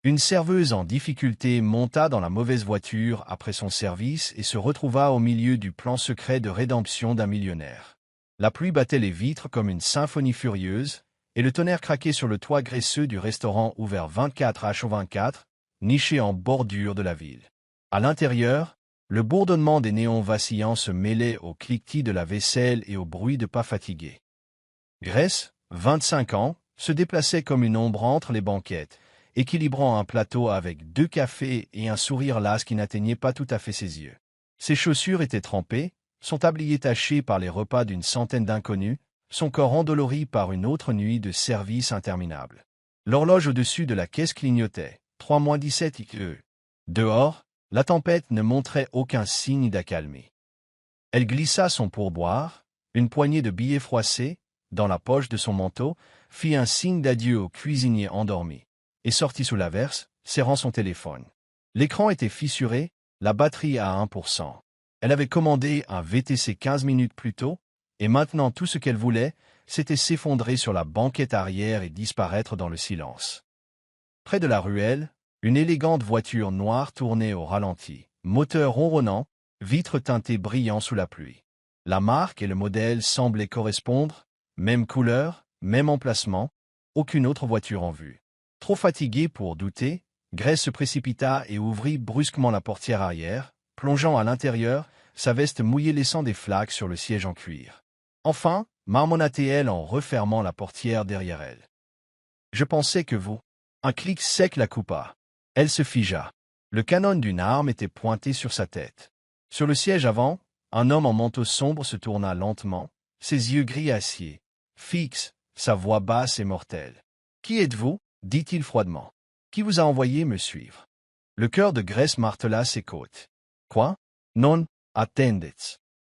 Une serveuse en difficulté monta dans la mauvaise voiture après son service et se retrouva au milieu du plan secret de rédemption d'un millionnaire. La pluie battait les vitres comme une symphonie furieuse, et le tonnerre craquait sur le toit graisseux du restaurant ouvert 24h/24, niché en bordure de la ville. À l'intérieur, le bourdonnement des néons vacillants se mêlait au cliquetis de la vaisselle et au bruit de pas fatigués. Grace, 25 ans, se déplaçait comme une ombre entre les banquettes, équilibrant un plateau avec 2 cafés et un sourire las qui n'atteignait pas tout à fait ses yeux. Ses chaussures étaient trempées, son tablier taché par les repas d'une centaine d'inconnus, son corps endolori par une autre nuit de service interminable. L'horloge au-dessus de la caisse clignotait. 3-17 IE. Dehors, la tempête ne montrait aucun signe d'accalmie. Elle glissa son pourboire, une poignée de billets froissés, dans la poche de son manteau, fit un signe d'adieu au cuisinier endormi, et sortit sous l'averse, serrant son téléphone. L'écran était fissuré, la batterie à 1%. Elle avait commandé un VTC 15 minutes plus tôt, et maintenant tout ce qu'elle voulait, c'était s'effondrer sur la banquette arrière et disparaître dans le silence. Près de la ruelle, une élégante voiture noire tournait au ralenti, moteur ronronnant, vitres teintées brillant sous la pluie. La marque et le modèle semblaient correspondre, même couleur, même emplacement, aucune autre voiture en vue. Trop fatiguée pour douter, Grace se précipita et ouvrit brusquement la portière arrière, plongeant à l'intérieur, sa veste mouillée laissant des flaques sur le siège en cuir. Enfin, marmonna-t-elle en refermant la portière derrière elle. « Je pensais que vous… » Un clic sec la coupa. Elle se figea. Le canon d'une arme était pointé sur sa tête. Sur le siège avant, un homme en manteau sombre se tourna lentement, ses yeux gris acier, fixes, sa voix basse et mortelle. « Qui êtes-vous » dit-il froidement. « Qui vous a envoyé me suivre ?» Le cœur de Grace martela ses côtes. « Quoi ? Non, attendez.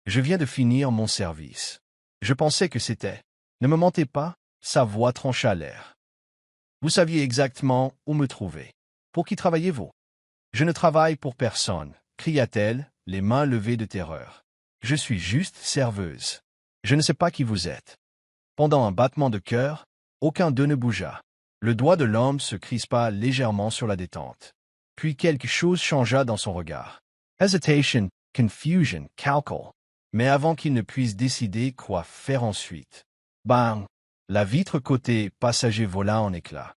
Je viens de finir mon service. Je pensais que c'était… » « Ne me mentez pas » sa voix trancha l'air. « Vous saviez exactement où me trouver. Pour qui travaillez-vous ?»« Je ne travaille pour personne » cria-t-elle, les mains levées de terreur. « Je suis juste serveuse. Je ne sais pas qui vous êtes. » Pendant un battement de cœur, aucun d'eux ne bougea. Le doigt de l'homme se crispa légèrement sur la détente. Puis quelque chose changea dans son regard. Hesitation, confusion, calcul. Mais avant qu'il ne puisse décider quoi faire ensuite. Bang! La vitre côté passager vola en éclats.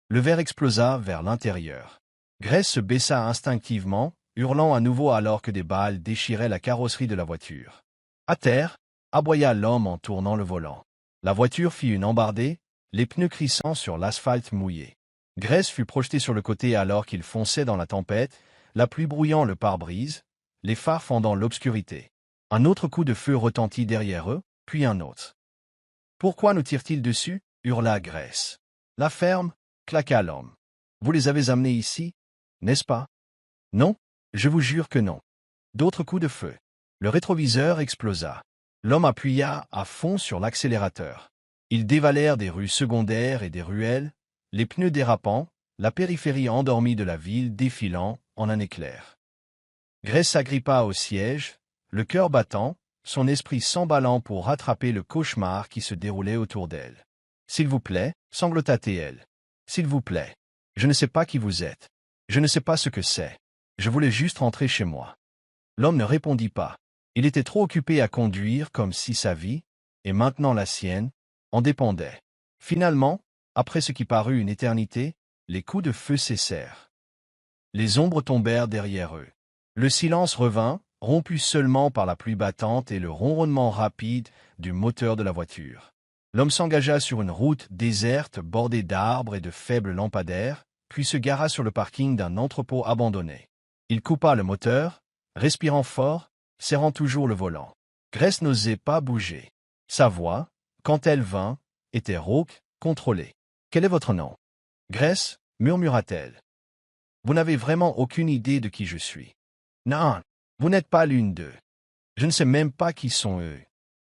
Le verre explosa vers l'intérieur. Grace se baissa instinctivement, hurlant à nouveau alors que des balles déchiraient la carrosserie de la voiture. À terre, aboya l'homme en tournant le volant. La voiture fit une embardée, les pneus crissant sur l'asphalte mouillé. Grace fut projetée sur le côté alors qu'il fonçait dans la tempête, la pluie brouillant le pare-brise, les phares fendant l'obscurité. Un autre coup de feu retentit derrière eux, puis un autre. « Pourquoi nous tire-t-il dessus » hurla Grace. « La ferme » claqua l'homme. « Vous les avez amenés ici, n'est-ce pas ?»« Non, je vous jure que non. » D'autres coups de feu. Le rétroviseur explosa. L'homme appuya à fond sur l'accélérateur. Ils dévalèrent des rues secondaires et des ruelles, les pneus dérapant, la périphérie endormie de la ville défilant en un éclair. Grace s'agrippa au siège, le cœur battant, son esprit s'emballant pour rattraper le cauchemar qui se déroulait autour d'elle. « S'il vous plaît, » sanglota-t-elle. « S'il vous plaît. Je ne sais pas qui vous êtes. Je ne sais pas ce que c'est. Je voulais juste rentrer chez moi. » L'homme ne répondit pas. Il était trop occupé à conduire comme si sa vie, et maintenant la sienne, en dépendait. Finalement, après ce qui parut une éternité, les coups de feu cessèrent. Les ombres tombèrent derrière eux. Le silence revint, rompu seulement par la pluie battante et le ronronnement rapide du moteur de la voiture. L'homme s'engagea sur une route déserte bordée d'arbres et de faibles lampadaires, puis se gara sur le parking d'un entrepôt abandonné. Il coupa le moteur, respirant fort, serrant toujours le volant. Grace n'osait pas bouger. Sa voix, quand elle vint, était rauque, contrôlée. « Quel est votre nom ?»« Grace, » murmura-t-elle. « Vous n'avez vraiment aucune idée de qui je suis. »« Non, vous n'êtes pas l'une d'eux. Je ne sais même pas qui sont eux. »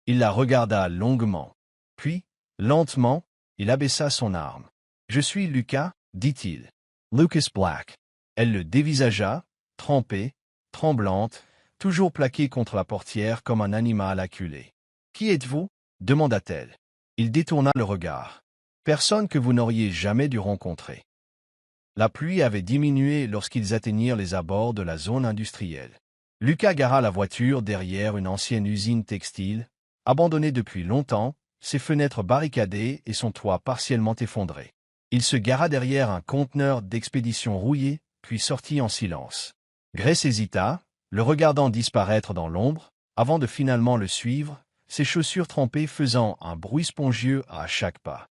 Il la regarda longuement. Puis, lentement, il abaissa son arme. « Je suis Lucas, » dit-il. « Lucas Black. » Elle le dévisagea, trempée, tremblante, toujours plaquée contre la portière comme un animal acculé. « Qui êtes-vous » demanda-t-elle. Il détourna le regard. « Personne que vous n'auriez jamais dû rencontrer. » La pluie avait diminué lorsqu'ils atteignirent les abords de la zone industrielle. Lucas gara la voiture derrière une ancienne usine textile, abandonnée depuis longtemps, ses fenêtres barricadées et son toit partiellement effondré. Il se gara derrière un conteneur d'expédition rouillé, puis sortit en silence. Grace hésita, le regardant disparaître dans l'ombre, avant de finalement le suivre, ses chaussures trempées faisant un bruit spongieux à chaque pas.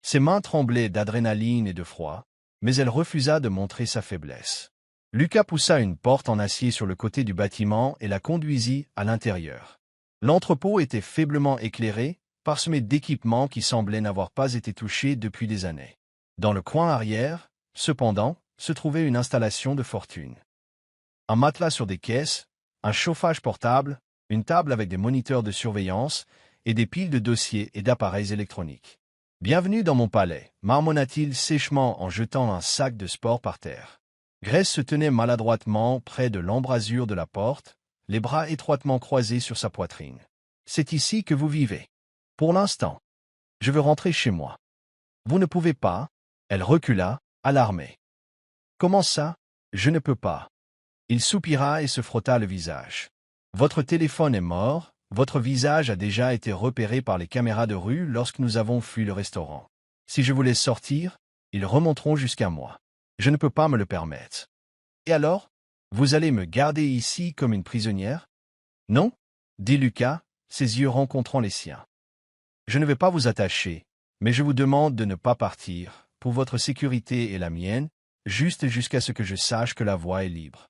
Ses mains tremblaient d'adrénaline et de froid, mais elle refusa de montrer sa faiblesse. Lucas poussa une porte en acier sur le côté du bâtiment et la conduisit à l'intérieur. L'entrepôt était faiblement éclairé, parsemé d'équipements qui semblaient n'avoir pas été touchés depuis des années. Dans le coin arrière, cependant, se trouvait une installation de fortune. Un matelas sur des caisses, un chauffage portable, une table avec des moniteurs de surveillance et des piles de dossiers et d'appareils électroniques. « Bienvenue dans mon palais », marmonna-t-il sèchement en jetant un sac de sport par terre. Grace se tenait maladroitement près de l'embrasure de la porte, les bras étroitement croisés sur sa poitrine. « C'est ici que vous vivez. Pour l'instant. Je veux rentrer chez moi. »« Vous ne pouvez pas ?» Elle recula, alarmée. « Comment ça ? Je ne peux pas. » Il soupira et se frotta le visage. « Votre téléphone est mort, votre visage a déjà été repéré par les caméras de rue lorsque nous avons fui le restaurant. Si je vous laisse sortir, ils remonteront jusqu'à moi. Je ne peux pas me le permettre. Et alors, vous allez me garder ici comme une prisonnière ? » « Non, » dit Lucas, ses yeux rencontrant les siens. « Je ne vais pas vous attacher, mais je vous demande de ne pas partir, pour votre sécurité et la mienne, juste jusqu'à ce que je sache que la voie est libre. »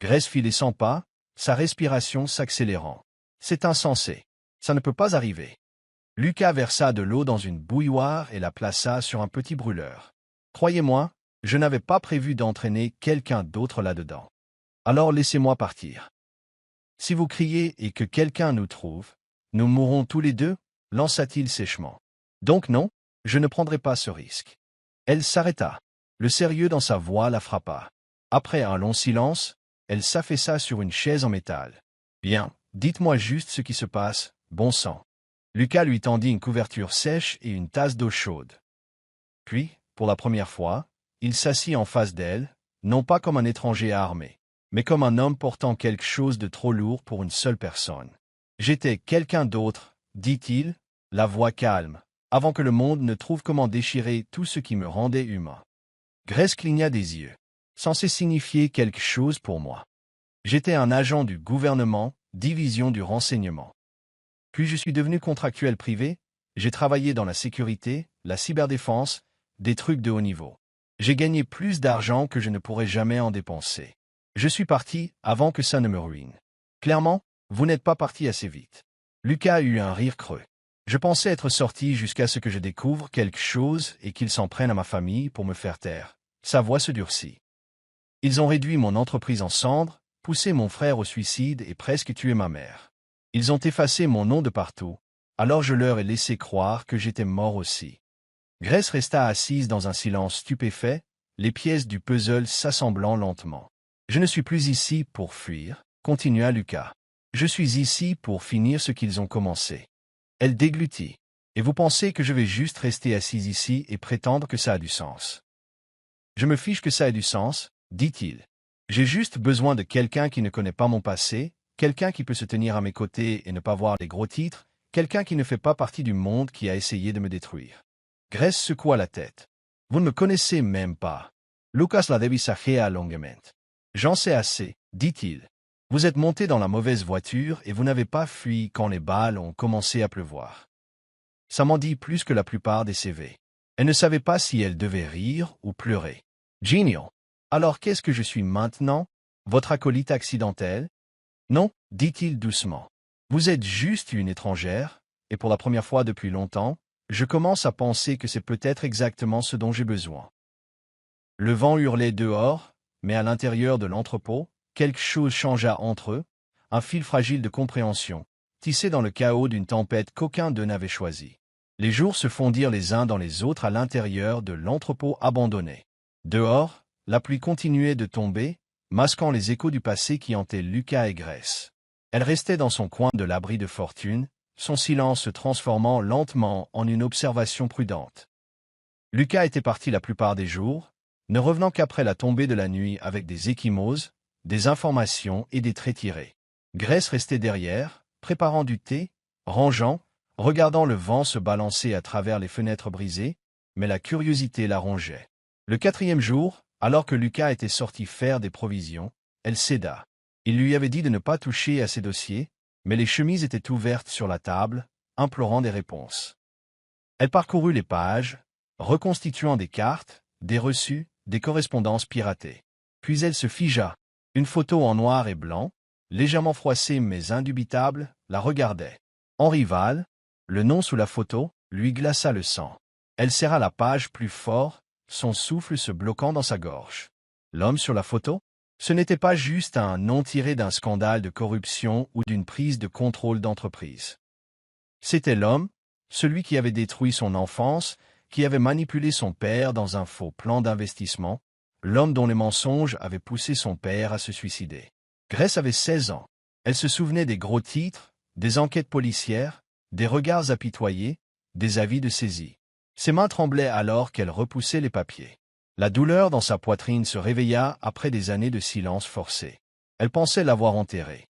Grace fit les 100 pas, sa respiration s'accélérant. « C'est insensé. Ça ne peut pas arriver. » Lucas versa de l'eau dans une bouilloire et la plaça sur un petit brûleur. « Croyez-moi, je n'avais pas prévu d'entraîner quelqu'un d'autre là-dedans. Alors laissez-moi partir. Si vous criez et que quelqu'un nous trouve, nous mourrons tous les deux, » lança-t-il sèchement. « Donc non, je ne prendrai pas ce risque. » Elle s'arrêta. Le sérieux dans sa voix la frappa. Après un long silence, elle s'affaissa sur une chaise en métal. « Bien, dites-moi juste ce qui se passe, bon sang. » Lucas lui tendit une couverture sèche et une tasse d'eau chaude. Puis, pour la première fois, il s'assit en face d'elle, non pas comme un étranger armé, mais comme un homme portant quelque chose de trop lourd pour une seule personne. « J'étais quelqu'un d'autre, » dit-il, la voix calme, avant que le monde ne trouve comment déchirer tout ce qui me rendait humain. Grace cligna des yeux. Censé signifier quelque chose pour moi. J'étais un agent du gouvernement, division du renseignement. Puis je suis devenu contractuel privé, j'ai travaillé dans la sécurité, la cyberdéfense, des trucs de haut niveau. J'ai gagné plus d'argent que je ne pourrais jamais en dépenser. Je suis parti avant que ça ne me ruine. Clairement, vous n'êtes pas parti assez vite. Lucas eut un rire creux. Je pensais être sorti jusqu'à ce que je découvre quelque chose et qu'ils s'en prennent à ma famille pour me faire taire. Sa voix se durcit. Ils ont réduit mon entreprise en cendres, poussé mon frère au suicide et presque tué ma mère. Ils ont effacé mon nom de partout, alors je leur ai laissé croire que j'étais mort aussi. Grace resta assise dans un silence stupéfait, les pièces du puzzle s'assemblant lentement. Je ne suis plus ici pour fuir, continua Lucas. Je suis ici pour finir ce qu'ils ont commencé. Elle déglutit. Et vous pensez que je vais juste rester assise ici et prétendre que ça a du sens? Je me fiche que ça ait du sens, dit-il. J'ai juste besoin de quelqu'un qui ne connaît pas mon passé, quelqu'un qui peut se tenir à mes côtés et ne pas voir les gros titres, quelqu'un qui ne fait pas partie du monde qui a essayé de me détruire. Grace secoua la tête. Vous ne me connaissez même pas. Lucas la dévisagea longuement. J'en sais assez, dit-il. Vous êtes monté dans la mauvaise voiture et vous n'avez pas fui quand les balles ont commencé à pleuvoir. Ça m'en dit plus que la plupart des CV. Elle ne savait pas si elle devait rire ou pleurer. Genial. Alors qu'est-ce que je suis maintenant? Votre acolyte accidentel? Non, dit-il doucement. Vous êtes juste une étrangère, et pour la première fois depuis longtemps, je commence à penser que c'est peut-être exactement ce dont j'ai besoin. Le vent hurlait dehors, mais à l'intérieur de l'entrepôt, quelque chose changea entre eux, un fil fragile de compréhension, tissé dans le chaos d'une tempête qu'aucun d'eux n'avait choisie. Les jours se fondirent les uns dans les autres à l'intérieur de l'entrepôt abandonné. Dehors, la pluie continuait de tomber, masquant les échos du passé qui hantaient Lucas et Grace. Elle restait dans son coin de l'abri de fortune, son silence se transformant lentement en une observation prudente. Lucas était parti la plupart des jours, ne revenant qu'après la tombée de la nuit avec des ecchymoses, des informations et des traits tirés. Grace restait derrière, préparant du thé, rangeant, regardant le vent se balancer à travers les fenêtres brisées, mais la curiosité la rongeait. Le 4e jour, alors que Lucas était sorti faire des provisions, elle céda. Il lui avait dit de ne pas toucher à ses dossiers, mais les chemises étaient ouvertes sur la table, implorant des réponses. Elle parcourut les pages, reconstituant des cartes, des reçus, des correspondances piratées. Puis elle se figea. Une photo en noir et blanc, légèrement froissée mais indubitable, la regardait. Henri Val, le nom sous la photo, lui glaça le sang. Elle serra la page plus fort, son souffle se bloquant dans sa gorge. L'homme sur la photo? Ce n'était pas juste un nom tiré d'un scandale de corruption ou d'une prise de contrôle d'entreprise. C'était l'homme, celui qui avait détruit son enfance, qui avait manipulé son père dans un faux plan d'investissement, l'homme dont les mensonges avaient poussé son père à se suicider. Grace avait 16 ans. Elle se souvenait des gros titres, des enquêtes policières, des regards apitoyés, des avis de saisie. Ses mains tremblaient alors qu'elle repoussait les papiers. La douleur dans sa poitrine se réveilla après des années de silence forcé. Elle pensait l'avoir enterré.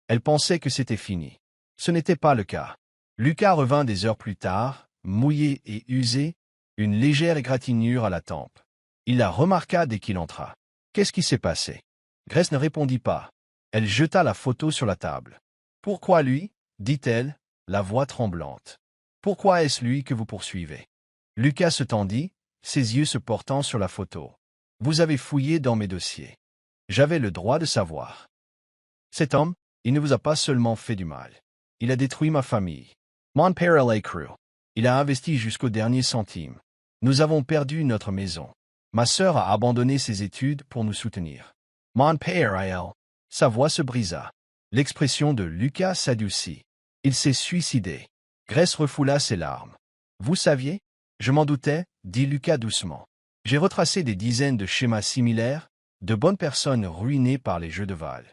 Elle pensait que c'était fini. Ce n'était pas le cas. Lucas revint des heures plus tard, mouillé et usé, une légère égratignure à la tempe. Il la remarqua dès qu'il entra. « Qu'est-ce qui s'est passé ?» Grace ne répondit pas. Elle jeta la photo sur la table. « Pourquoi lui ?» dit-elle, la voix tremblante. « Pourquoi est-ce lui que vous poursuivez ?» Lucas se tendit, ses yeux se portant sur la photo. « Vous avez fouillé dans mes dossiers. J'avais le droit de savoir. Cet homme, il ne vous a pas seulement fait du mal. Il a détruit ma famille. Mon père l'a cru. Il a investi jusqu'au dernier centime. Nous avons perdu notre maison. Ma sœur a abandonné ses études pour nous soutenir. Mon père a elle. » Sa voix se brisa. L'expression de Lucas s'adoucit. Il s'est suicidé. Grace refoula ses larmes. « Vous saviez? Je m'en doutais, » dit Lucas doucement. « J'ai retracé des dizaines de schémas similaires, de bonnes personnes ruinées par les jeux de Val.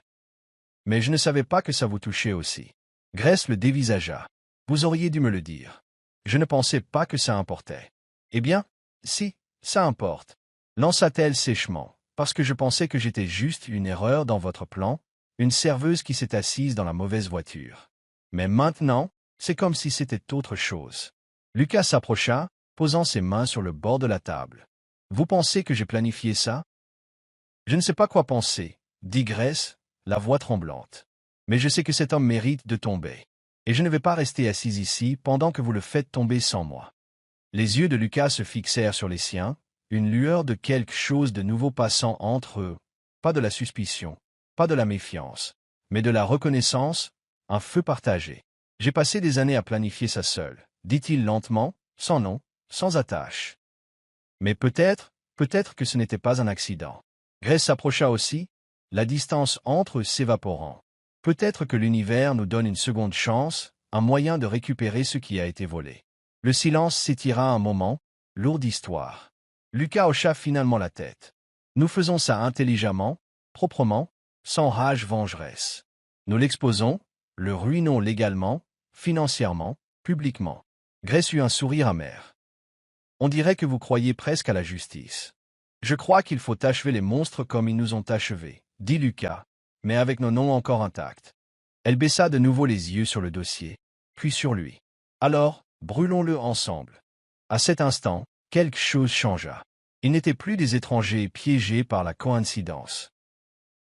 Mais je ne savais pas que ça vous touchait aussi. » Grace le dévisagea. « Vous auriez dû me le dire. Je ne pensais pas que ça importait. »« Eh bien, si, ça importe. » lança-t-elle sèchement, « parce que je pensais que j'étais juste une erreur dans votre plan, une serveuse qui s'est assise dans la mauvaise voiture. Mais maintenant, c'est comme si c'était autre chose. » Lucas s'approcha, posant ses mains sur le bord de la table. « Vous pensez que j'ai planifié ça? » « Je ne sais pas quoi penser, » dit Grace, la voix tremblante. « Mais je sais que cet homme mérite de tomber. Et je ne vais pas rester assise ici pendant que vous le faites tomber sans moi. » Les yeux de Lucas se fixèrent sur les siens, une lueur de quelque chose de nouveau passant entre eux. Pas de la suspicion, pas de la méfiance, mais de la reconnaissance, un feu partagé. « J'ai passé des années à planifier ça seul, » dit-il lentement, sans nom, sans attache. « Mais peut-être que ce n'était pas un accident. » Grace s'approcha aussi, la distance entre eux s'évaporant. « Peut-être que l'univers nous donne une seconde chance, un moyen de récupérer ce qui a été volé. » Le silence s'étira un moment, lourd d'histoire. Lucas hocha finalement la tête. « Nous faisons ça intelligemment, proprement, sans rage vengeresse. Nous l'exposons, le ruinons légalement, financièrement, publiquement. » Grace eut un sourire amer. « On dirait que vous croyez presque à la justice. Je crois qu'il faut achever les monstres comme ils nous ont achevés, » dit Lucas, mais avec nos noms encore intacts. Elle baissa de nouveau les yeux sur le dossier, puis sur lui. « Alors, brûlons-le ensemble. » À cet instant, quelque chose changea. Ils n'étaient plus des étrangers piégés par la coïncidence.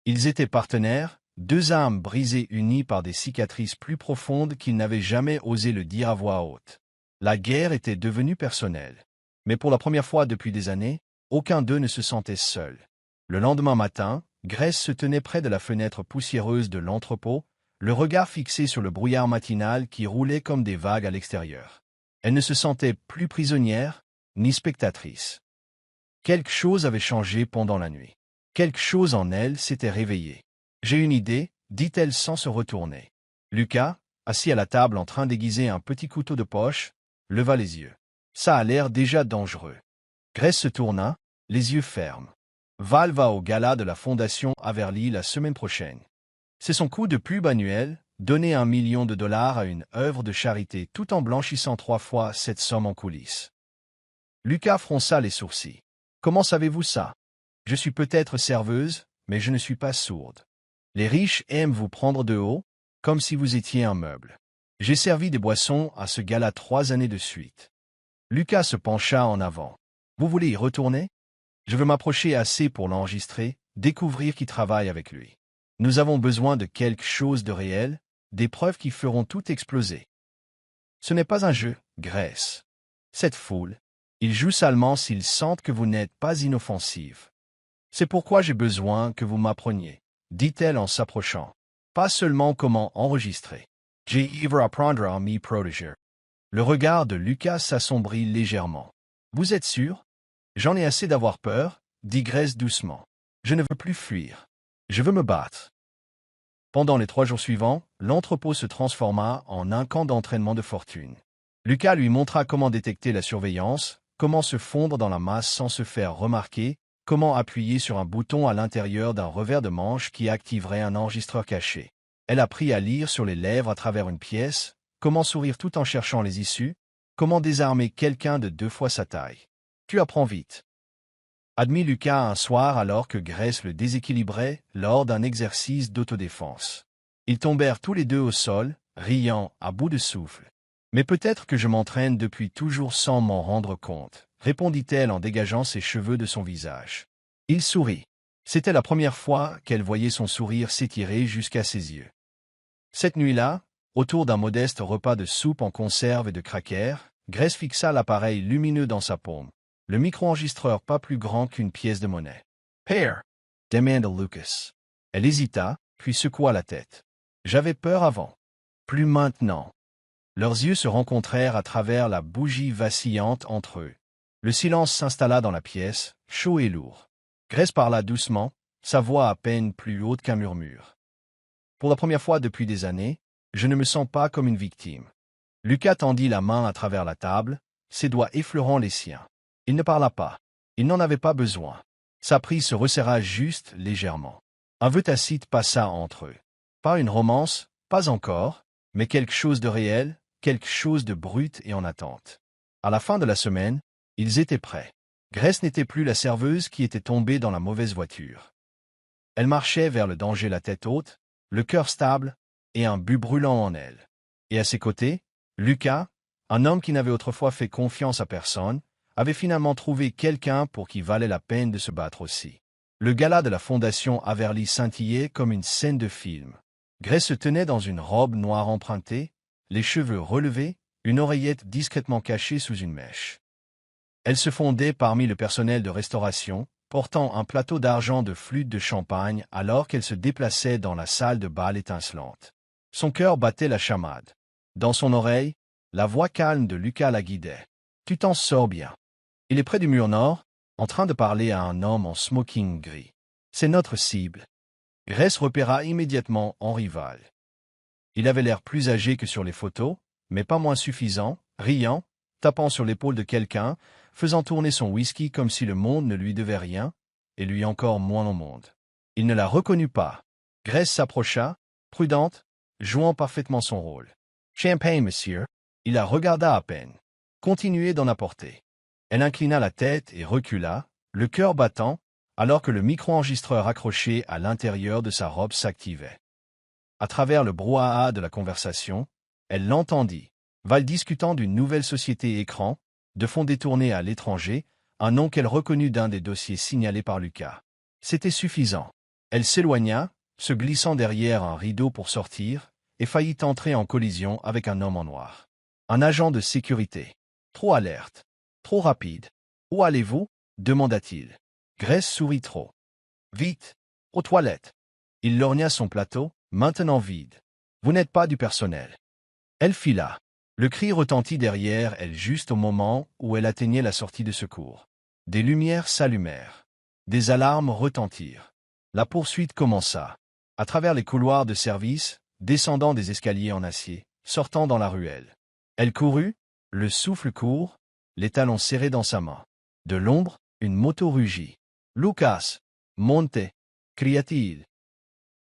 Ils étaient partenaires, deux âmes brisées unies par des cicatrices plus profondes qu'ils n'avaient jamais osé le dire à voix haute. La guerre était devenue personnelle. Mais pour la première fois depuis des années, aucun d'eux ne se sentait seul. Le lendemain matin, Grace se tenait près de la fenêtre poussiéreuse de l'entrepôt, le regard fixé sur le brouillard matinal qui roulait comme des vagues à l'extérieur. Elle ne se sentait plus prisonnière, ni spectatrice. Quelque chose avait changé pendant la nuit. Quelque chose en elle s'était réveillé. « J'ai une idée, » dit-elle sans se retourner. Lucas, assis à la table en train d'aiguiser un petit couteau de poche, leva les yeux. « Ça a l'air déjà dangereux. » Grace se tourna, les yeux fermes. « Val va au gala de la Fondation Averly la semaine prochaine. C'est son coup de pub annuel, donner $1 million à une œuvre de charité tout en blanchissant 3 fois cette somme en coulisses. » Lucas fronça les sourcils. Comment savez-vous ça? Je suis peut-être serveuse, mais je ne suis pas sourde. Les riches aiment vous prendre de haut, comme si vous étiez un meuble. J'ai servi des boissons à ce gars-là 3 années de suite. Lucas se pencha en avant. Vous voulez y retourner? Je veux m'approcher assez pour l'enregistrer, découvrir qui travaille avec lui. Nous avons besoin de quelque chose de réel, des preuves qui feront tout exploser. Ce n'est pas un jeu, Grace. Cette foule, ils jouent salement s'ils sentent que vous n'êtes pas inoffensive. C'est pourquoi j'ai besoin que vous m'appreniez, dit-elle en s'approchant. Pas seulement comment enregistrer. J'ai ivre apprendre à m'y protéger. Le regard de Lucas s'assombrit légèrement. Vous êtes sûr? J'en ai assez d'avoir peur, dit Grace doucement. Je ne veux plus fuir. Je veux me battre. Pendant les 3 jours suivants, l'entrepôt se transforma en un camp d'entraînement de fortune. Lucas lui montra comment détecter la surveillance, comment se fondre dans la masse sans se faire remarquer, comment appuyer sur un bouton à l'intérieur d'un revers de manche qui activerait un enregistreur caché. Elle apprit à lire sur les lèvres à travers une pièce, comment sourire tout en cherchant les issues, comment désarmer quelqu'un de 2 fois sa taille. Tu apprends vite. Admit Lucas un soir alors que Grace le déséquilibrait lors d'un exercice d'autodéfense. Ils tombèrent tous les deux au sol, riant, à bout de souffle. Mais peut-être que je m'entraîne depuis toujours sans m'en rendre compte, répondit-elle en dégageant ses cheveux de son visage. Il sourit. C'était la première fois qu'elle voyait son sourire s'étirer jusqu'à ses yeux. Cette nuit-là, autour d'un modeste repas de soupe en conserve et de crackers, Grace fixa l'appareil lumineux dans sa paume. Le micro-enregistreur pas plus grand qu'une pièce de monnaie. « Père » demanda Lucas. Elle hésita, puis secoua la tête. « J'avais peur avant. Plus maintenant. » Leurs yeux se rencontrèrent à travers la bougie vacillante entre eux. Le silence s'installa dans la pièce, chaud et lourd. Grace parla doucement, sa voix à peine plus haute qu'un murmure. « Pour la première fois depuis des années, je ne me sens pas comme une victime. » Lucas tendit la main à travers la table, ses doigts effleurant les siens. Il ne parla pas. Il n'en avait pas besoin. Sa prise se resserra juste légèrement. Un vœu tacite passa entre eux. Pas une romance, pas encore, mais quelque chose de réel, quelque chose de brut et en attente. À la fin de la semaine, ils étaient prêts. Grace n'était plus la serveuse qui était tombée dans la mauvaise voiture. Elle marchait vers le danger la tête haute, le cœur stable et un but brûlant en elle. Et à ses côtés, Lucas, un homme qui n'avait autrefois fait confiance à personne, avait finalement trouvé quelqu'un pour qui valait la peine de se battre aussi. Le gala de la Fondation Averly scintillait comme une scène de film. Grace se tenait dans une robe noire empruntée, les cheveux relevés, une oreillette discrètement cachée sous une mèche. Elle se fondait parmi le personnel de restauration, portant un plateau d'argent de flûte de champagne alors qu'elle se déplaçait dans la salle de bal étincelante. Son cœur battait la chamade. Dans son oreille, la voix calme de Lucas la guidait. « Tu t'en sors bien. » Il est près du mur nord, en train de parler à un homme en smoking gris. C'est notre cible. Grace repéra immédiatement en rival. Il avait l'air plus âgé que sur les photos, mais pas moins suffisant, riant, tapant sur l'épaule de quelqu'un, faisant tourner son whisky comme si le monde ne lui devait rien, et lui encore moins au monde. Il ne la reconnut pas. Grace s'approcha, prudente, jouant parfaitement son rôle. « Champagne, monsieur. » Il la regarda à peine. Continuez d'en apporter. Elle inclina la tête et recula, le cœur battant, alors que le micro-enregistreur accroché à l'intérieur de sa robe s'activait. À travers le brouhaha de la conversation, elle l'entendit, Val discutant d'une nouvelle société écran, de fonds détournés à l'étranger, un nom qu'elle reconnut d'un des dossiers signalés par Lucas. C'était suffisant. Elle s'éloigna, se glissant derrière un rideau pour sortir, et faillit entrer en collision avec un homme en noir. Un agent de sécurité. Trop alerte. Trop rapide. « Où allez-vous » demanda-t-il. Grace sourit trop. « Vite. Aux toilettes. » Il lorgna son plateau, maintenant vide. « Vous n'êtes pas du personnel. » Elle fila. Le cri retentit derrière elle juste au moment où elle atteignait la sortie de secours. Des lumières s'allumèrent. Des alarmes retentirent. La poursuite commença. À travers les couloirs de service, descendant des escaliers en acier, sortant dans la ruelle. Elle courut, le souffle court, les talons serrés dans sa main. De l'ombre, une moto rugit. « Lucas, montez !» cria-t-il.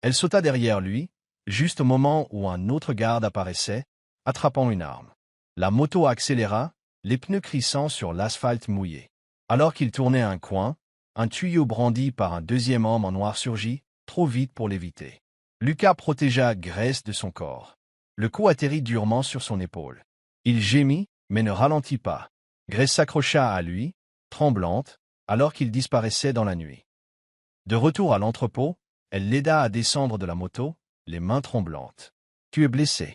Elle sauta derrière lui, juste au moment où un autre garde apparaissait, attrapant une arme. La moto accéléra, les pneus crissant sur l'asphalte mouillé. Alors qu'il tournait un coin, un tuyau brandi par un deuxième homme en noir surgit, trop vite pour l'éviter. Lucas protégea Grace de son corps. Le coup atterrit durement sur son épaule. Il gémit, mais ne ralentit pas. Grace s'accrocha à lui, tremblante, alors qu'il disparaissait dans la nuit. De retour à l'entrepôt, elle l'aida à descendre de la moto, les mains tremblantes. « Tu es blessé. »«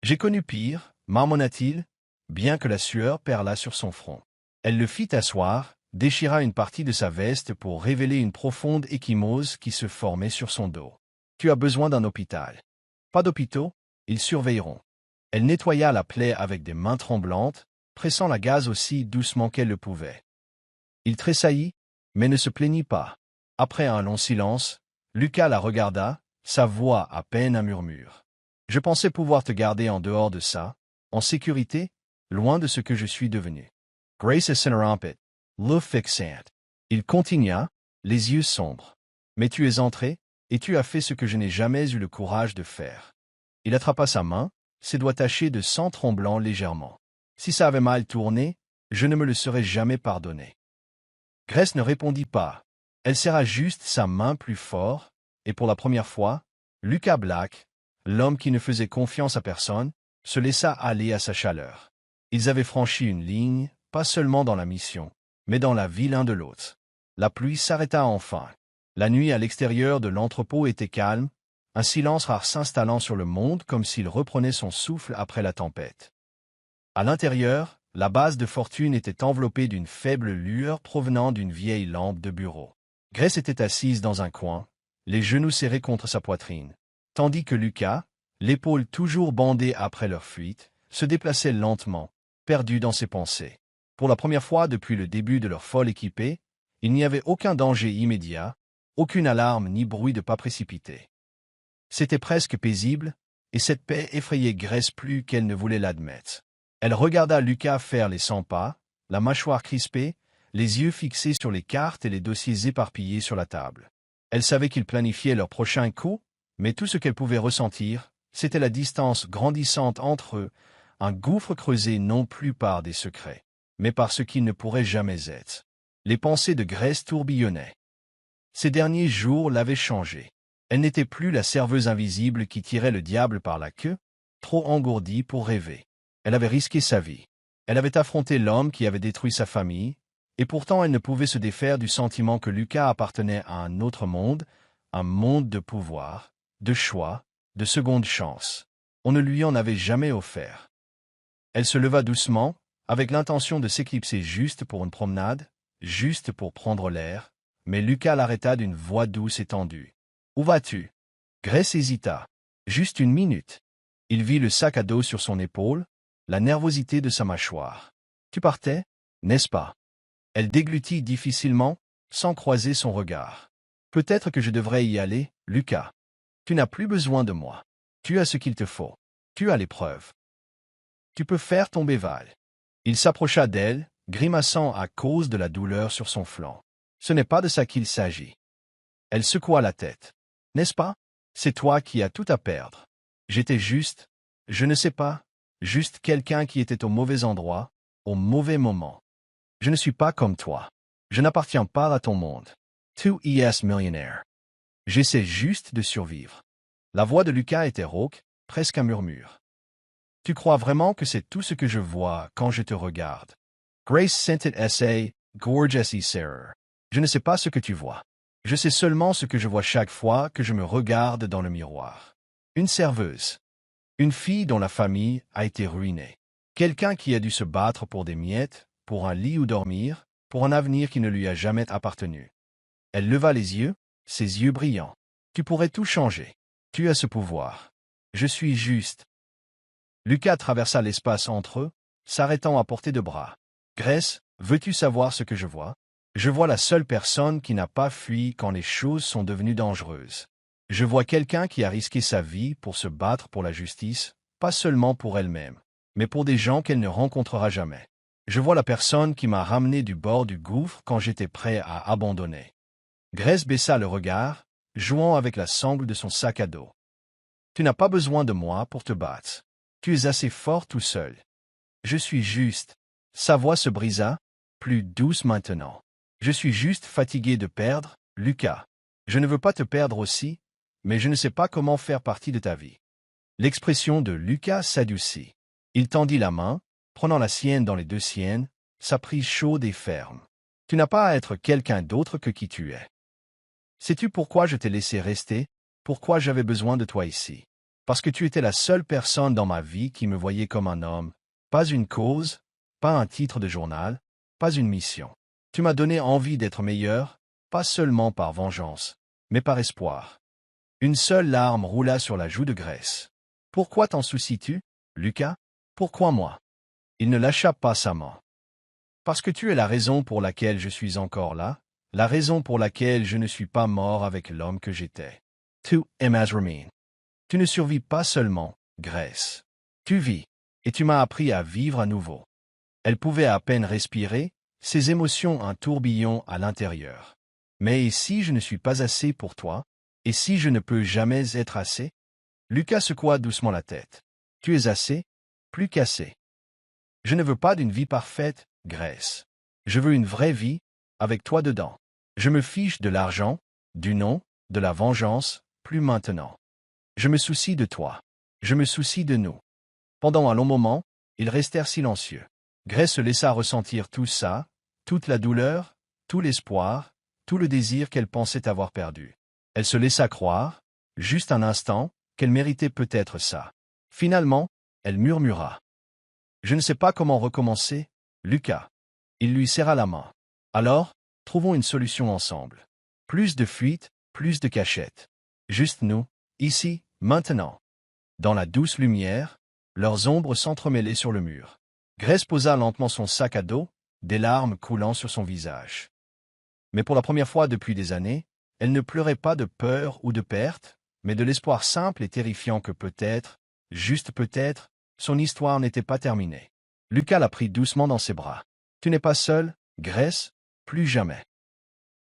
J'ai connu pire, » marmonna-t-il, bien que la sueur perlât sur son front. Elle le fit asseoir, déchira une partie de sa veste pour révéler une profonde ecchymose qui se formait sur son dos. « Tu as besoin d'un hôpital. »« Pas d'hôpitaux, ils surveilleront. » Elle nettoya la plaie avec des mains tremblantes, pressant la gaze aussi doucement qu'elle le pouvait. Il tressaillit, mais ne se plaignit pas. Après un long silence, Lucas la regarda, sa voix à peine un murmure. « Je pensais pouvoir te garder en dehors de ça, en sécurité, loin de ce que je suis devenu. » Grace s'interrompit, l'œil fixant. Il continua, les yeux sombres. « Mais tu es entré, et tu as fait ce que je n'ai jamais eu le courage de faire. » Il attrapa sa main, ses doigts tachés de sang tremblant légèrement. « Si ça avait mal tourné, je ne me le serais jamais pardonné. » Grace ne répondit pas. Elle serra juste sa main plus fort, et pour la première fois, Lucas Black, l'homme qui ne faisait confiance à personne, se laissa aller à sa chaleur. Ils avaient franchi une ligne, pas seulement dans la mission, mais dans la vie l'un de l'autre. La pluie s'arrêta enfin. La nuit à l'extérieur de l'entrepôt était calme, un silence rare s'installant sur le monde comme s'il reprenait son souffle après la tempête. À l'intérieur, la base de fortune était enveloppée d'une faible lueur provenant d'une vieille lampe de bureau. Grace était assise dans un coin, les genoux serrés contre sa poitrine, tandis que Lucas, l'épaule toujours bandée après leur fuite, se déplaçait lentement, perdu dans ses pensées. Pour la première fois depuis le début de leur folle équipée, il n'y avait aucun danger immédiat, aucune alarme ni bruit de pas précipité. C'était presque paisible, et cette paix effrayait Grace plus qu'elle ne voulait l'admettre. Elle regarda Lucas faire les 100 pas, la mâchoire crispée, les yeux fixés sur les cartes et les dossiers éparpillés sur la table. Elle savait qu'ils planifiaient leur prochain coup, mais tout ce qu'elle pouvait ressentir, c'était la distance grandissante entre eux, un gouffre creusé non plus par des secrets, mais par ce qu'ils ne pourraient jamais être. Les pensées de Grace tourbillonnaient. Ces derniers jours l'avaient changée. Elle n'était plus la serveuse invisible qui tirait le diable par la queue, trop engourdie pour rêver. Elle avait risqué sa vie. Elle avait affronté l'homme qui avait détruit sa famille, et pourtant elle ne pouvait se défaire du sentiment que Lucas appartenait à un autre monde, un monde de pouvoir, de choix, de seconde chance. On ne lui en avait jamais offert. Elle se leva doucement, avec l'intention de s'éclipser juste pour une promenade, juste pour prendre l'air, mais Lucas l'arrêta d'une voix douce et tendue. « Où vas-tu » Grace hésita. Juste une minute. Il vit le sac à dos sur son épaule, la nervosité de sa mâchoire. « Tu partais, n'est-ce pas » Elle déglutit difficilement, sans croiser son regard. « Peut-être que je devrais y aller, Lucas. Tu n'as plus besoin de moi. Tu as ce qu'il te faut. Tu as les preuves. Tu peux faire tomber Val. » Il s'approcha d'elle, grimaçant à cause de la douleur sur son flanc. « Ce n'est pas de ça qu'il s'agit. » Elle secoua la tête. « N'est-ce pas? C'est toi qui as tout à perdre. J'étais juste, je ne sais pas, juste quelqu'un qui était au mauvais endroit, au mauvais moment. Je ne suis pas comme toi. Je n'appartiens pas à ton monde. Tu es millionnaire. J'essaie juste de survivre. » La voix de Lucas était rauque, presque un murmure. « Tu crois vraiment que c'est tout ce que je vois quand je te regarde? » Grace sentit essay, gorgeous et serrure. « Je ne sais pas ce que tu vois. Je sais seulement ce que je vois chaque fois que je me regarde dans le miroir. Une serveuse. Une fille dont la famille a été ruinée. Quelqu'un qui a dû se battre pour des miettes, pour un lit où dormir, pour un avenir qui ne lui a jamais appartenu. » Elle leva les yeux, ses yeux brillants. « Tu pourrais tout changer. Tu as ce pouvoir. Je suis juste. » Lucas traversa l'espace entre eux, s'arrêtant à portée de bras. « Grace, veux-tu savoir ce que je vois? Je vois la seule personne qui n'a pas fui quand les choses sont devenues dangereuses. Je vois quelqu'un qui a risqué sa vie pour se battre pour la justice, pas seulement pour elle-même, mais pour des gens qu'elle ne rencontrera jamais. Je vois la personne qui m'a ramené du bord du gouffre quand j'étais prêt à abandonner. » Grace baissa le regard, jouant avec la sangle de son sac à dos. « Tu n'as pas besoin de moi pour te battre. Tu es assez fort tout seul. Je suis juste. » Sa voix se brisa, plus douce maintenant. Je suis juste fatigué de perdre, Lucas. Je ne veux pas te perdre aussi, mais je ne sais pas comment faire partie de ta vie. L'expression de Lucas s'adoucit. Il tendit la main, prenant la sienne dans les deux siennes, sa prise chaude et ferme. Tu n'as pas à être quelqu'un d'autre que qui tu es. Sais-tu pourquoi je t'ai laissé rester, pourquoi j'avais besoin de toi ici? Parce que tu étais la seule personne dans ma vie qui me voyait comme un homme, pas une cause, pas un titre de journal, pas une mission. Tu m'as donné envie d'être meilleur, pas seulement par vengeance, mais par espoir. Une seule larme roula sur la joue de Grace. Pourquoi t'en soucies-tu, Lucas? Pourquoi moi? Il ne lâcha pas sa main. Parce que tu es la raison pour laquelle je suis encore là, la raison pour laquelle je ne suis pas mort avec l'homme que j'étais. Tu aimes Ramin. Tu ne survis pas seulement, Grace. Tu vis, et tu m'as appris à vivre à nouveau. Elle pouvait à peine respirer, ses émotions un tourbillon à l'intérieur. Mais et si je ne suis pas assez pour toi? Et si je ne peux jamais être assez? Lucas secoua doucement la tête. Tu es assez, plus qu'assez. Je ne veux pas d'une vie parfaite, Grace. Je veux une vraie vie, avec toi dedans. Je me fiche de l'argent, du nom, de la vengeance, plus maintenant. Je me soucie de toi. Je me soucie de nous. Pendant un long moment, ils restèrent silencieux. Grace se laissa ressentir tout ça, toute la douleur, tout l'espoir, tout le désir qu'elle pensait avoir perdu. Elle se laissa croire, juste un instant, qu'elle méritait peut-être ça. Finalement, elle murmura. Je ne sais pas comment recommencer, Lucas. Il lui serra la main. Alors, trouvons une solution ensemble. Plus de fuite, plus de cachette. Juste nous, ici, maintenant. Dans la douce lumière, leurs ombres s'entremêlaient sur le mur. Grace posa lentement son sac à dos, des larmes coulant sur son visage. Mais pour la première fois depuis des années, elle ne pleurait pas de peur ou de perte, mais de l'espoir simple et terrifiant que peut-être, juste peut-être, son histoire n'était pas terminée. Lucas la prit doucement dans ses bras. Tu n'es pas seule, Grace, plus jamais.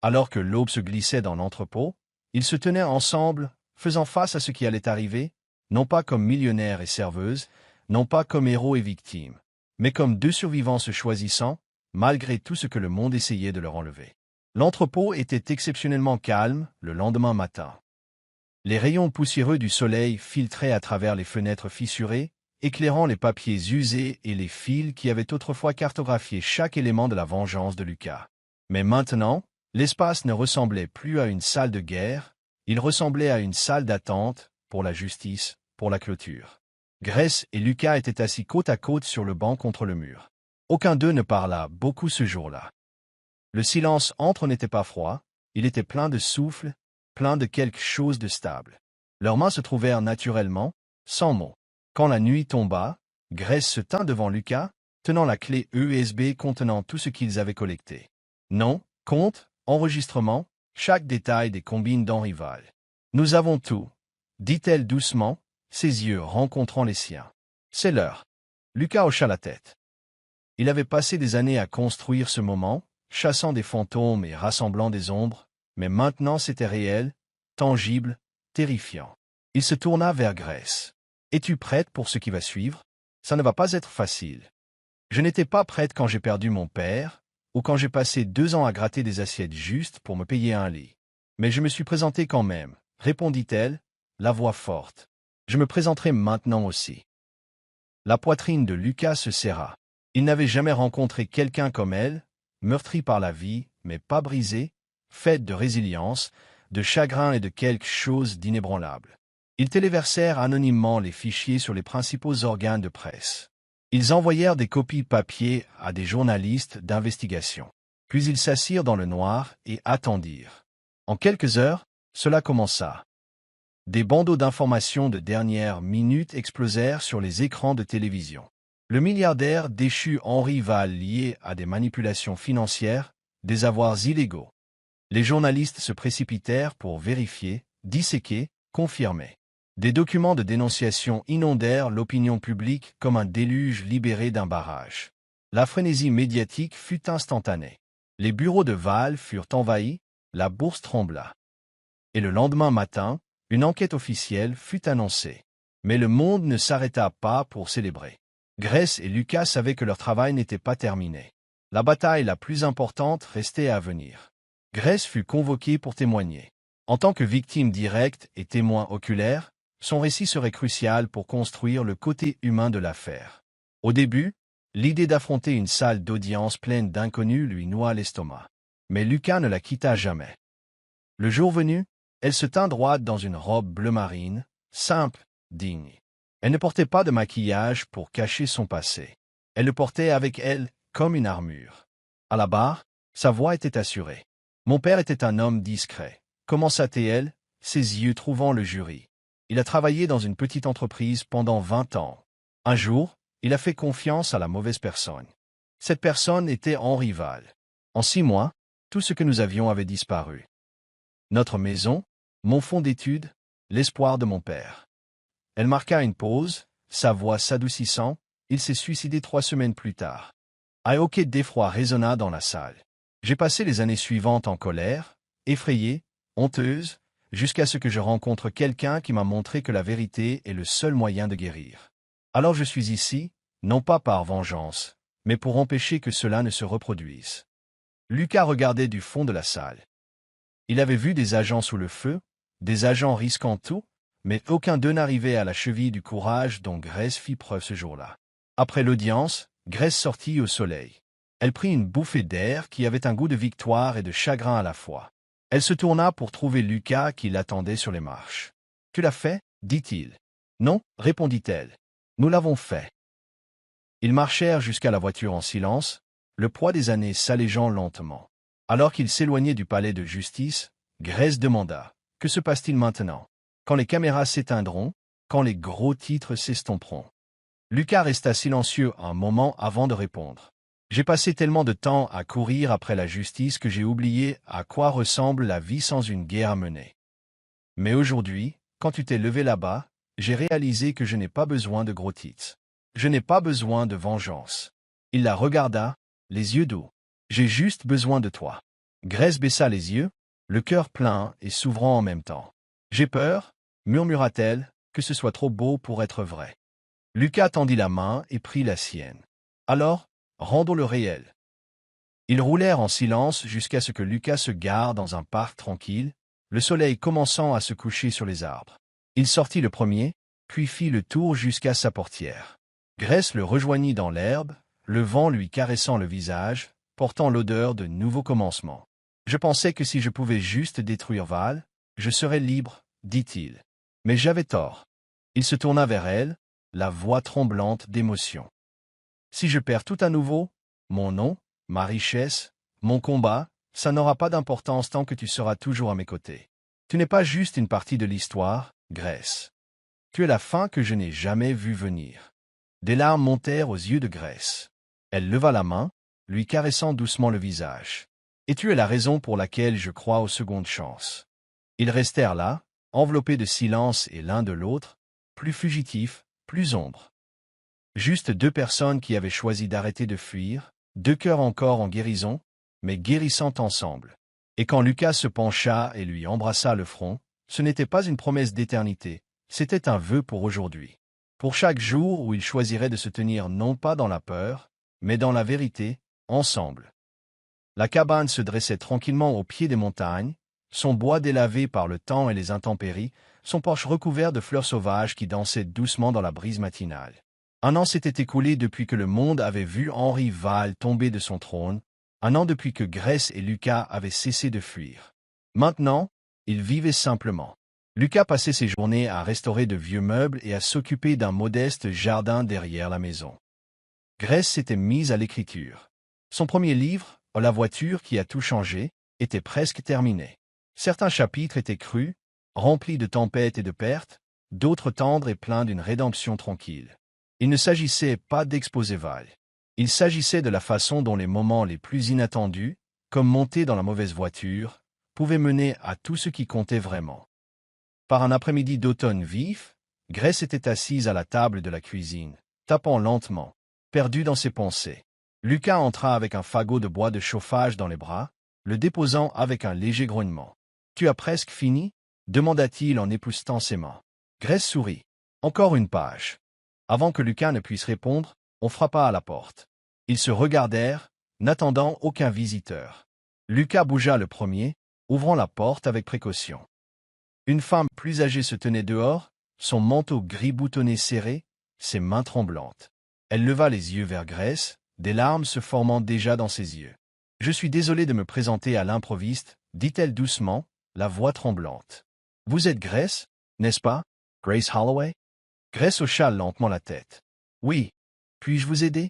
Alors que l'aube se glissait dans l'entrepôt, ils se tenaient ensemble, faisant face à ce qui allait arriver, non pas comme millionnaires et serveuses, non pas comme héros et victimes, mais comme deux survivants se choisissant, malgré tout ce que le monde essayait de leur enlever. L'entrepôt était exceptionnellement calme le lendemain matin. Les rayons poussiéreux du soleil filtraient à travers les fenêtres fissurées, éclairant les papiers usés et les fils qui avaient autrefois cartographié chaque élément de la vengeance de Lucas. Mais maintenant, l'espace ne ressemblait plus à une salle de guerre, il ressemblait à une salle d'attente, pour la justice, pour la clôture. Grace et Lucas étaient assis côte à côte sur le banc contre le mur. Aucun d'eux ne parla beaucoup ce jour-là. Le silence entre eux n'était pas froid, il était plein de souffle, plein de quelque chose de stable. Leurs mains se trouvèrent naturellement, sans mots. Quand la nuit tomba, Grace se tint devant Lucas, tenant la clé USB contenant tout ce qu'ils avaient collecté. Nom, compte, enregistrement, chaque détail des combines d'Henri Val. Nous avons tout, dit-elle doucement, ses yeux rencontrant les siens. C'est l'heure. Lucas hocha la tête. Il avait passé des années à construire ce moment, chassant des fantômes et rassemblant des ombres, mais maintenant c'était réel, tangible, terrifiant. Il se tourna vers Grace. Es-tu prête pour ce qui va suivre? Ça ne va pas être facile. Je n'étais pas prête quand j'ai perdu mon père, ou quand j'ai passé 2 ans à gratter des assiettes justes pour me payer un lit. Mais je me suis présentée quand même, répondit-elle, la voix forte. Je me présenterai maintenant aussi. La poitrine de Lucas se serra. Il n'avait jamais rencontré quelqu'un comme elle, meurtrie par la vie, mais pas brisée, faite de résilience, de chagrin et de quelque chose d'inébranlable. Ils téléversèrent anonymement les fichiers sur les principaux organes de presse. Ils envoyèrent des copies papier à des journalistes d'investigation. Puis ils s'assirent dans le noir et attendirent. En quelques heures, cela commença. Des bandeaux d'informations de dernière minute explosèrent sur les écrans de télévision. Le milliardaire déchu Henri Val lié à des manipulations financières, des avoirs illégaux. Les journalistes se précipitèrent pour vérifier, disséquer, confirmer. Des documents de dénonciation inondèrent l'opinion publique comme un déluge libéré d'un barrage. La frénésie médiatique fut instantanée. Les bureaux de Val furent envahis, la bourse trembla. Et le lendemain matin, une enquête officielle fut annoncée. Mais le monde ne s'arrêta pas pour célébrer. Grace et Lucas savaient que leur travail n'était pas terminé. La bataille la plus importante restait à venir. Grace fut convoqué pour témoigner. En tant que victime directe et témoin oculaire, son récit serait crucial pour construire le côté humain de l'affaire. Au début, l'idée d'affronter une salle d'audience pleine d'inconnus lui noua l'estomac. Mais Lucas ne la quitta jamais. Le jour venu, elle se tint droite dans une robe bleu marine, simple, digne. Elle ne portait pas de maquillage pour cacher son passé. Elle le portait avec elle comme une armure. À la barre, sa voix était assurée. Mon père était un homme discret, commença-t-elle, ses yeux trouvant le jury. Il a travaillé dans une petite entreprise pendant 20 ans. Un jour, il a fait confiance à la mauvaise personne. Cette personne était Henri Val. En 6 mois, tout ce que nous avions avait disparu. Notre maison, mon fonds d'études, l'espoir de mon père. Elle marqua une pause, sa voix s'adoucissant, il s'est suicidé 3 semaines plus tard. Un hoquet d'effroi résonna dans la salle. J'ai passé les années suivantes en colère, effrayée, honteuse, jusqu'à ce que je rencontre quelqu'un qui m'a montré que la vérité est le seul moyen de guérir. Alors je suis ici, non pas par vengeance, mais pour empêcher que cela ne se reproduise. Lucas regardait du fond de la salle. Il avait vu des agents sous le feu, des agents risquant tout, mais aucun d'eux n'arrivait à la cheville du courage dont Grace fit preuve ce jour-là. Après l'audience, Grace sortit au soleil. Elle prit une bouffée d'air qui avait un goût de victoire et de chagrin à la fois. Elle se tourna pour trouver Lucas qui l'attendait sur les marches. « Tu l'as fait » dit-il. « Non » répondit-elle. « Nous l'avons fait. » Ils marchèrent jusqu'à la voiture en silence, le poids des années s'allégeant lentement. Alors qu'ils s'éloignaient du palais de justice, Grace demanda « Que se passe-t-il maintenant ? Quand les caméras s'éteindront, quand les gros titres s'estomperont ?» Lucas resta silencieux un moment avant de répondre. « J'ai passé tellement de temps à courir après la justice que j'ai oublié à quoi ressemble la vie sans une guerre à mener. Mais aujourd'hui, quand tu t'es levé là-bas, j'ai réalisé que je n'ai pas besoin de gros titres. Je n'ai pas besoin de vengeance. » Il la regarda, les yeux doux. « J'ai juste besoin de toi. » Grace baissa les yeux, le cœur plein et s'ouvrant en même temps. « J'ai peur, » murmura-t-elle, « que ce soit trop beau pour être vrai. » Lucas tendit la main et prit la sienne. « Alors, rendons le réel. » Ils roulèrent en silence jusqu'à ce que Lucas se gare dans un parc tranquille, le soleil commençant à se coucher sur les arbres. Il sortit le premier, puis fit le tour jusqu'à sa portière. Grace le rejoignit dans l'herbe, le vent lui caressant le visage, portant l'odeur de nouveaux commencements. « Je pensais que si je pouvais juste détruire Val, je serais libre, » dit-il. Mais j'avais tort. Il se tourna vers elle, la voix tremblante d'émotion. « Si je perds tout à nouveau, mon nom, ma richesse, mon combat, ça n'aura pas d'importance tant que tu seras toujours à mes côtés. Tu n'es pas juste une partie de l'histoire, Grace. Tu es la fin que je n'ai jamais vue venir. » Des larmes montèrent aux yeux de Grace. Elle leva la main, lui caressant doucement le visage. « Et tu es la raison pour laquelle je crois aux secondes chances. » Ils restèrent là, enveloppés de silence et l'un de l'autre, plus fugitifs, plus ombres. Juste 2 personnes qui avaient choisi d'arrêter de fuir, 2 cœurs encore en guérison, mais guérissant ensemble. Et quand Lucas se pencha et lui embrassa le front, ce n'était pas une promesse d'éternité, c'était un vœu pour aujourd'hui. Pour chaque jour où ils choisiraient de se tenir non pas dans la peur, mais dans la vérité, ensemble. La cabane se dressait tranquillement au pied des montagnes, son bois délavé par le temps et les intempéries, son porche recouvert de fleurs sauvages qui dansaient doucement dans la brise matinale. 1 an s'était écoulé depuis que le monde avait vu Henri Val tomber de son trône, 1 an depuis que Grace et Lucas avaient cessé de fuir. Maintenant, ils vivaient simplement. Lucas passait ses journées à restaurer de vieux meubles et à s'occuper d'un modeste jardin derrière la maison. Grace s'était mise à l'écriture. Son premier livre, « La voiture qui a tout changé », était presque terminé. Certains chapitres étaient crus, remplis de tempêtes et de pertes, d'autres tendres et pleins d'une rédemption tranquille. Il ne s'agissait pas d'exposer Val. Il s'agissait de la façon dont les moments les plus inattendus, comme monter dans la mauvaise voiture, pouvaient mener à tout ce qui comptait vraiment. Par un après-midi d'automne vif, Grace était assise à la table de la cuisine, tapant lentement, perdue dans ses pensées. Lucas entra avec un fagot de bois de chauffage dans les bras, le déposant avec un léger grognement. « Tu as presque fini » demanda-t-il en époussetant ses mains. Grace sourit. « Encore une page. » Avant que Lucas ne puisse répondre, on frappa à la porte. Ils se regardèrent, n'attendant aucun visiteur. Lucas bougea le premier, ouvrant la porte avec précaution. Une femme plus âgée se tenait dehors, son manteau gris boutonné serré, ses mains tremblantes. Elle leva les yeux vers Grace, des larmes se formant déjà dans ses yeux. « Je suis désolée de me présenter à l'improviste, » dit-elle doucement, la voix tremblante. « Vous êtes Grace, n'est-ce pas, Grace Holloway ?» Grace hocha lentement la tête. « Oui. Puis-je vous aider ?»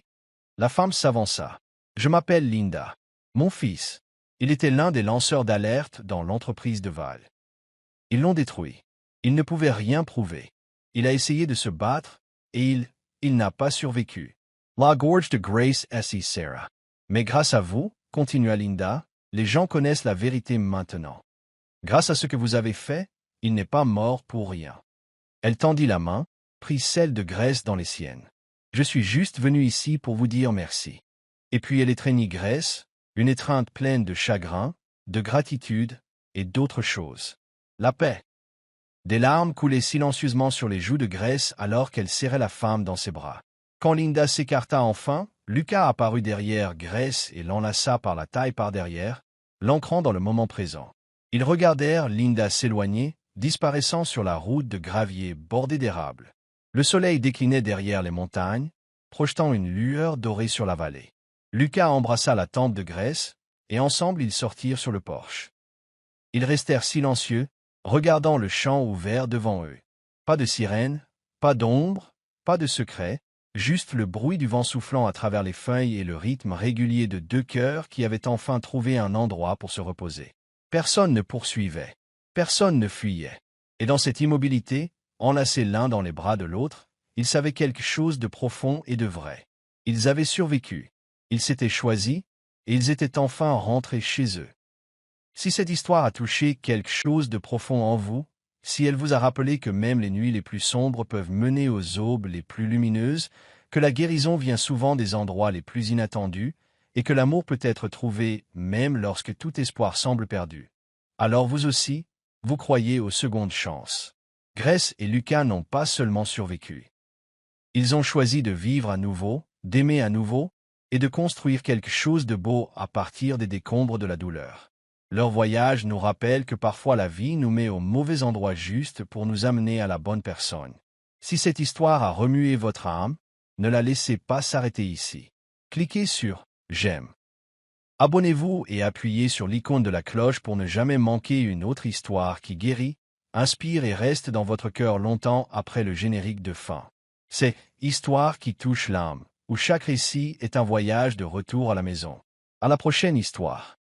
La femme s'avança. « Je m'appelle Linda. Mon fils. Il était l'un des lanceurs d'alerte dans l'entreprise de Val. Ils l'ont détruit. Il ne pouvait rien prouver. Il a essayé de se battre, et il n'a pas survécu. » La gorge de Grace assit Sarah. « Mais grâce à vous, » continua Linda, « les gens connaissent la vérité maintenant. Grâce à ce que vous avez fait, il n'est pas mort pour rien. » Elle tendit la main, prit celle de Grace dans les siennes. « Je suis juste venue ici pour vous dire merci. » Et puis elle étreignit Grace, une étreinte pleine de chagrin, de gratitude et d'autres choses. La paix. Des larmes coulaient silencieusement sur les joues de Grace alors qu'elle serrait la femme dans ses bras. Quand Linda s'écarta enfin, Lucas apparut derrière Grace et l'enlaça par la taille par derrière, l'ancrant dans le moment présent. Ils regardèrent Linda s'éloigner, disparaissant sur la route de gravier bordée d'érables. Le soleil déclinait derrière les montagnes, projetant une lueur dorée sur la vallée. Lucas embrassa la tante de Grace, et ensemble ils sortirent sur le porche. Ils restèrent silencieux, regardant le champ ouvert devant eux. Pas de sirène, pas d'ombre, pas de secret, juste le bruit du vent soufflant à travers les feuilles et le rythme régulier de deux cœurs qui avaient enfin trouvé un endroit pour se reposer. Personne ne poursuivait, personne ne fuyait. Et dans cette immobilité, enlacés l'un dans les bras de l'autre, ils savaient quelque chose de profond et de vrai. Ils avaient survécu, ils s'étaient choisis, et ils étaient enfin rentrés chez eux. Si cette histoire a touché quelque chose de profond en vous, si elle vous a rappelé que même les nuits les plus sombres peuvent mener aux aubes les plus lumineuses, que la guérison vient souvent des endroits les plus inattendus, et que l'amour peut être trouvé même lorsque tout espoir semble perdu, alors vous aussi, vous croyez aux secondes chances. Grace et Lucas n'ont pas seulement survécu. Ils ont choisi de vivre à nouveau, d'aimer à nouveau, et de construire quelque chose de beau à partir des décombres de la douleur. Leur voyage nous rappelle que parfois la vie nous met au mauvais endroit juste pour nous amener à la bonne personne. Si cette histoire a remué votre âme, ne la laissez pas s'arrêter ici. Cliquez sur « J'aime ». Abonnez-vous et appuyez sur l'icône de la cloche pour ne jamais manquer une autre histoire qui guérit, inspire et reste dans votre cœur longtemps après le générique de fin. C'est « Histoire qui touche l'âme », où chaque récit est un voyage de retour à la maison. À la prochaine histoire.